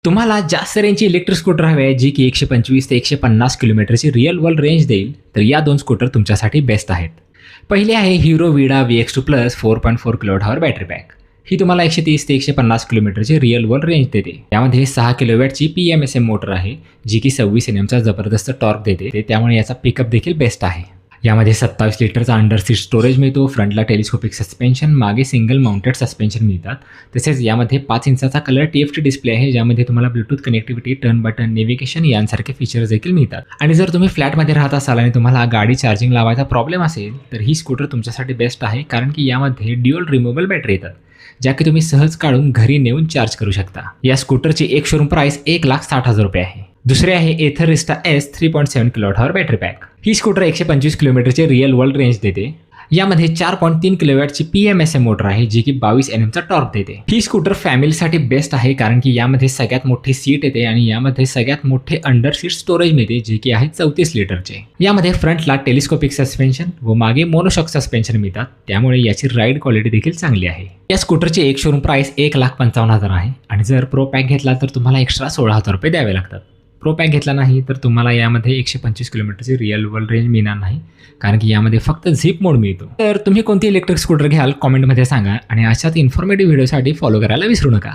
तुम्हाला जास्त रेंजची इलेक्ट्रिक स्कूटर हवी आहे जी की 125 ते 150 किलोमीटरची रिअल वर्ल्ड रेंज देईल, तर या दोन स्कूटर तुमच्यासाठी बेस्ट आहेत. पहिले आहे Hero Vida VX2 plus 4.4 kWh battery pack. ही तुम्हाला 130 ते 150 किलोमीटरची रिअल वर्ल्ड रेंज देते. त्यामध्ये 6 किलोवॅटची PMSM मोटर आहे जी की 26 NMचा जबरदस्त टॉर्क देते, त्यामुळे याचा पिकअप देखील बेस्ट आहे. यामध्ये 27 लिटरचा अंडर सीट स्टोरेज मिळतो, फ्रंटला टेलिस्कोपिक सस्पेन्शन, मागे सिंगल माउंटेड सस्पेन्शन मिळतात. तसेच यामध्ये 5 इंचाचा कलर TFT डिस्प्ले आहे, ज्यामध्ये तुम्हाला Bluetooth connectivity, turn button, navigation यांसारखे फीचर्स देखील मिळतात. आणि जर तुम्ही फ्लॅटमध्ये राहत असाल आणि तुम्हाला गाडी चार्जिंग लावायचा प्रॉब्लेम असेल, तर ही स्कूटर तुमच्यासाठी बेस्ट आहे, कारण की यामध्ये ड्युअल रिमूव्हेबल बॅटरी येतात, ज्या की तुम्ही सहज काढून घरी नेऊन चार्ज करू शकता. या स्कूटरची एक शोरूम प्राइस 1,60,000 रुपये आहे. दुसरे आहे Ather Rizta S 3.7 kWh battery pack. ही स्कूटर 125 किलोमीटरचे रिअल वर्ल्ड रेंज देते. यामध्ये 4.3 किलोवॅटची PMSM मोटर आहे जी की 22 NMचा टॉर्क देते. ही स्कूटर फॅमिलीसाठी बेस्ट आहे, कारण की यामध्ये सगळ्यात मोठी सीट येते आणि यामध्ये सगळ्यात मोठे अंडर सीट स्टोरेज मिळते जे की आहे 34 लिटरचे. यामध्ये फ्रंटला टेलिस्कोपिक सस्पेन्शन व मागे मोनोशॉक सस्पेन्शन मिळतात, त्यामुळे याची राईड क्वालिटी देखील चांगली आहे. या स्कूटरची एक शोरूम प्राइस 1,55,000 आहे आणि जर प्रो पॅक घेतला तर तुम्हाला एक्स्ट्रा 16,000 रुपये द्यावे लागतात. प्रो पॅक घेतला नाही तर तुम्हाला यामध्ये 125 किलोमीटरची रिअल वर्ल्ड रेंज मिळणार नाही, कारण की यामध्ये फक्त झिप मोड मिळतो. तर तुम्ही कोणती इलेक्ट्रिक स्कूटर घ्याल कॉमेंटमध्ये सांगा आणि अशाच इन्फॉर्मेटिव्ह व्हिडिओसाठी फॉलो करायला विसरू नका.